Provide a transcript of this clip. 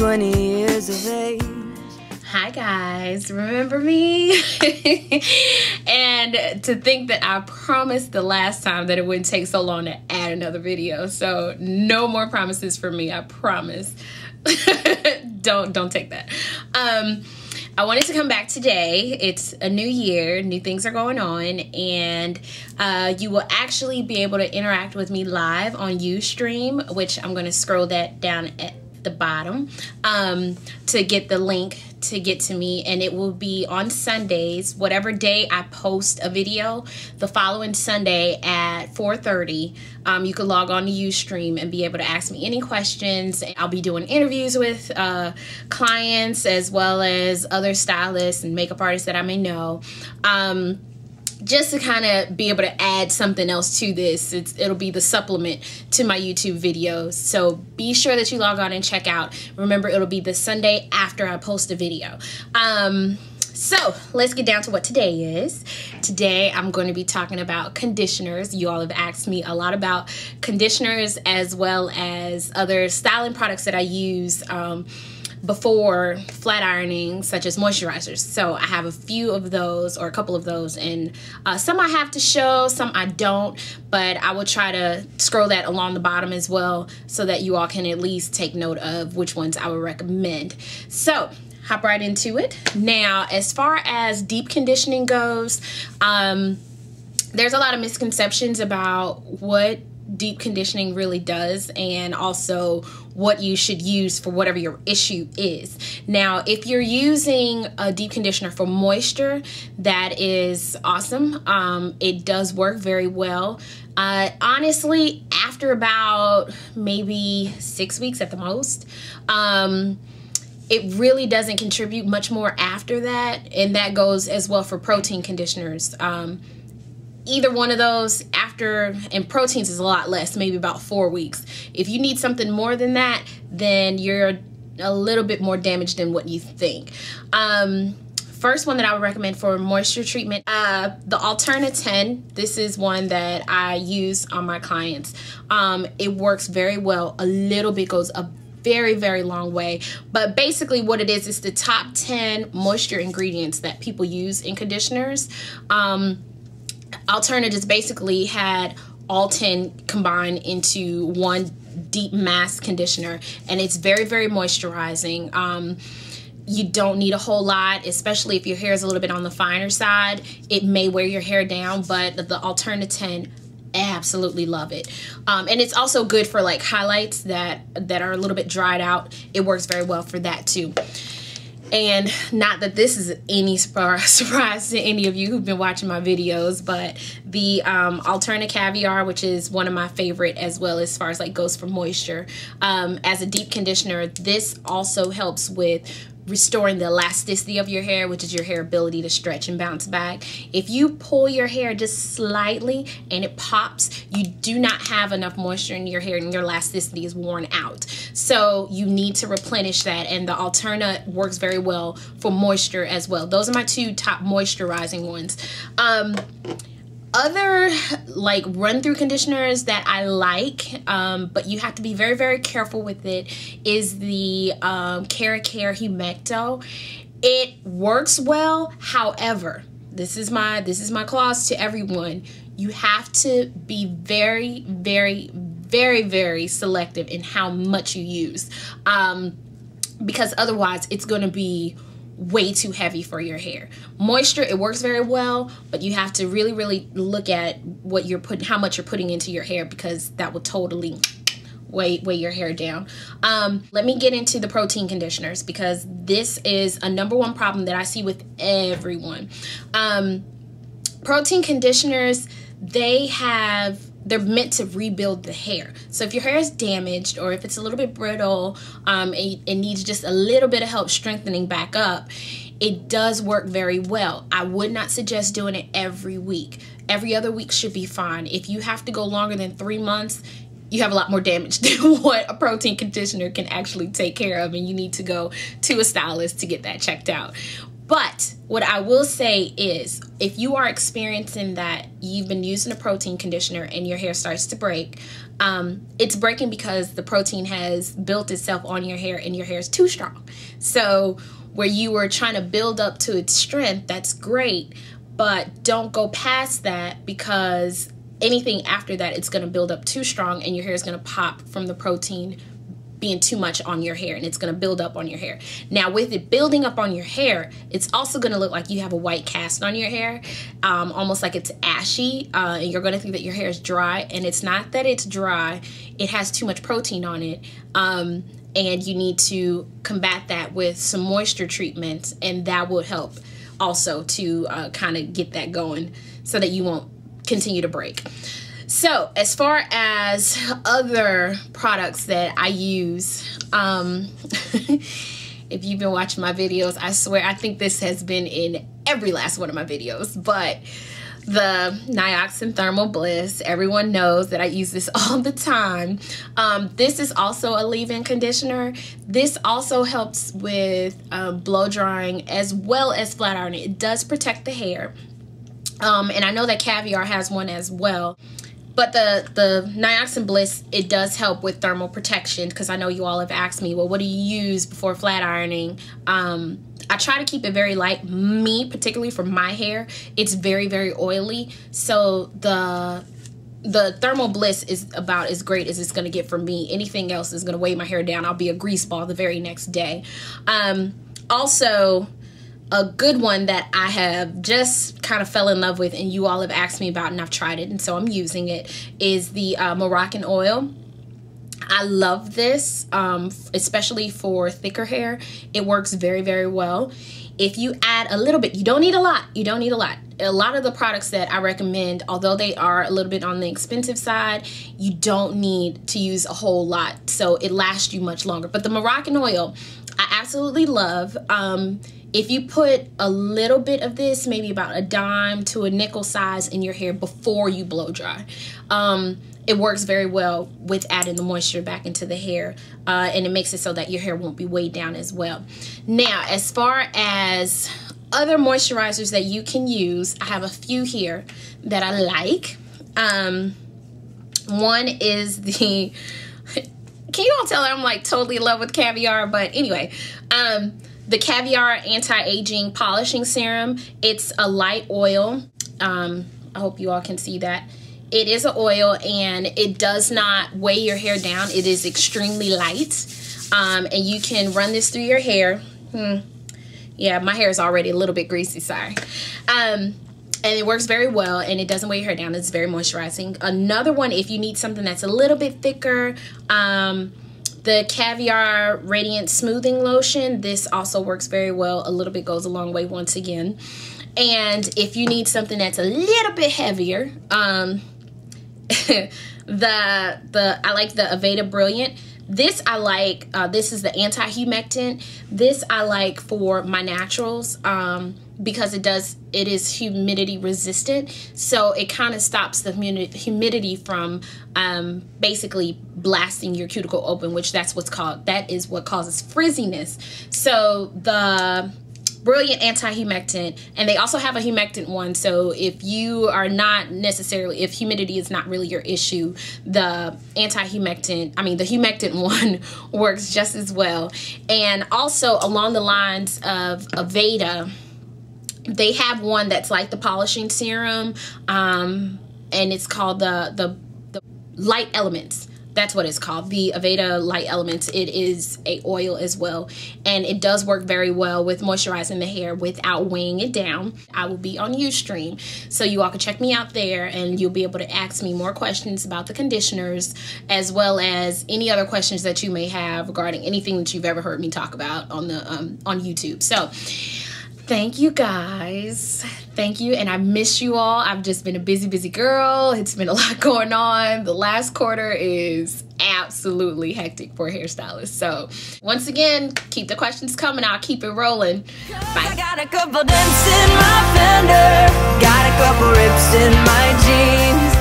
20 years of age. Hi guys, remember me? And to think that I promised the last time that it wouldn't take so long to add another video. So no more promises for me, I promise. Don't take that. I wanted to come back today. It's a new year, new things are going on, and you will actually be able to interact with me live on Ustream, which I'm going to scroll that down at the bottom to get the link to get to me, and it will be on Sundays. Whatever day I post a video, the following Sunday at 4:30, you can log on to Ustream and be able to ask me any questions. I'll be doing interviews with clients as well as other stylists and makeup artists that I may know. Just to kind of be able to add something else to this. It'll be the supplement to my YouTube videos. So be sure that you log on and check out. Remember, it'll be the Sunday after I post a video. So let's get down to what today is. Today, I'm going to be talking about conditioners. You all have asked me a lot about conditioners as well as other styling products that I use before flat ironing, such as moisturizers. So I have a few of those, or a couple of those, and some I have to show, some I don't, but I will try to scroll that along the bottom as well so that you all can at least take note of which ones I would recommend. So hop right into it. Now, as far as deep conditioning goes, there's a lot of misconceptions about what deep conditioning really does, and also what you should use for whatever your issue is. Now, if you're using a deep conditioner for moisture, that is awesome. It does work very well. Honestly, after about maybe 6 weeks at the most, it really doesn't contribute much more after that, and that goes as well for protein conditioners. Either one of those after, and proteins is a lot less, maybe about 4 weeks. If you need something more than that, then you're a little bit more damaged than what you think. First one that I would recommend for moisture treatment, the Alterna 10. This is one that I use on my clients. It works very well. A little bit goes a very, very long way. But basically what it is the top 10 moisture ingredients that people use in conditioners. Alterna just basically had all 10 combined into one deep mask conditioner, and it's very, very moisturizing. You don't need a whole lot, especially if your hair is a little bit on the finer side. It may wear your hair down, but the Alterna 10, absolutely love it. And it's also good for like highlights that are a little bit dried out. It works very well for that too. And not that this is any surprise to any of you who've been watching my videos, but the Alterna Caviar, which is one of my favorite as well as far as like goes for moisture, as a deep conditioner, this also helps with restoring the elasticity of your hair, which is your hair ability to stretch and bounce back. If you pull your hair just slightly and it pops, you do not have enough moisture in your hair and your elasticity is worn out. So you need to replenish that, and the Alterna works very well for moisture as well. Those are my two top moisturizing ones. Other like run-through conditioners that I like, but you have to be very, very careful with it, is the Caviar Humecto. It works well. However, this is my clause to everyone. You have to be very, very, very, very selective in how much you use, because otherwise it's going to be way too heavy for your hair. Moisture, it works very well, but you have to really, really look at what you're putting, how much you're putting into your hair, because that will totally weigh your hair down. Let me get into the protein conditioners, because this is a #1 problem that I see with everyone. Protein conditioners, they're meant to rebuild the hair. So if your hair is damaged, or if it's a little bit brittle, and it needs just a little bit of help strengthening back up, it does work very well. I would not suggest doing it every week. Every other week should be fine. If you have to go longer than 3 months, you have a lot more damage than what a protein conditioner can actually take care of, and you need to go to a stylist to get that checked out. But what I will say is, if you are experiencing that you've been using a protein conditioner and your hair starts to break, it's breaking because the protein has built itself on your hair and your hair is too strong. So where you were trying to build up to its strength, that's great, but don't go past that, because anything after that, it's going to build up too strong and your hair is going to pop from the protein being too much on your hair, and it's going to build up on your hair. Now, with it building up on your hair, it's also going to look like you have a white cast on your hair, almost like it's ashy, and you're going to think that your hair is dry, and it's not that it's dry. It has too much protein on it, and you need to combat that with some moisture treatments, and that will help also to kind of get that going so that you won't continue to break. So as far as other products that I use, if you've been watching my videos, I swear I think this has been in every last one of my videos, but the Nioxin Thermal Bliss, everyone knows that I use this all the time. This is also a leave-in conditioner. This also helps with blow drying as well as flat ironing. It does protect the hair, and I know that Caviar has one as well. But the Nioxin Bliss, it does help with thermal protection, because I know you all have asked me, well, what do you use before flat ironing? I try to keep it very light. Me, particularly for my hair, it's very, very oily. So the Thermal Bliss is about as great as it's going to get from me. Anything else is going to weigh my hair down. I'll be a grease ball the very next day. Also, a good one that I have just kind of fell in love with and you all have asked me about and I've tried it and so I'm using it, is the Moroccan Oil. I love this, especially for thicker hair. It works very, very well. If you add a little bit, you don't need a lot. You don't need a lot. A lot of the products that I recommend, although they are a little bit on the expensive side, you don't need to use a whole lot, so it lasts you much longer. But the Moroccan Oil, I absolutely love. If you put a little bit of this, maybe about a dime to a nickel size in your hair before you blow dry, it works very well with adding the moisture back into the hair, and it makes it so that your hair won't be weighed down as well. Now, as far as other moisturizers that you can use, I have a few here that I like. One is the, can you all tell I'm like totally in love with Caviar? But anyway, the Caviar Anti-Aging Polishing Serum. It's a light oil. I hope you all can see that. It is an oil and it does not weigh your hair down. It is extremely light. And you can run this through your hair. Yeah, my hair is already a little bit greasy, sorry. And it works very well and it doesn't weigh your hair down. It's very moisturizing. Another one, if you need something that's a little bit thicker, the Caviar Radiant Smoothing Lotion. This also works very well. A little bit goes a long way once again. And if you need something that's a little bit heavier, I like the Aveda Brilliant. This I like. This is the anti-humectant. This I like for my naturals because it is humidity resistant, so it kind of stops the humidity from basically blasting your cuticle open, which that is what causes frizziness. So the Brilliant anti-humectant, and they also have a humectant one, so if you are not necessarily, if humidity is not really your issue, the humectant one works just as well. And also along the lines of Aveda, they have one that's like the polishing serum, and it's called the Light Elements. That's what it's called, the Aveda Light Elements. It is a oil as well, and it does work very well with moisturizing the hair without weighing it down. I will be on Ustream, so you all can check me out there, and you'll be able to ask me more questions about the conditioners, as well as any other questions that you may have regarding anything that you've ever heard me talk about on the on YouTube. So thank you guys. Thank you. And I miss you all. I've just been a busy girl. It's been a lot going on. The last quarter is absolutely hectic for a hairstylist. So once again, keep the questions coming. I'll keep it rolling. Bye. I got a couple dents in my fender, got a couple rips in my jeans.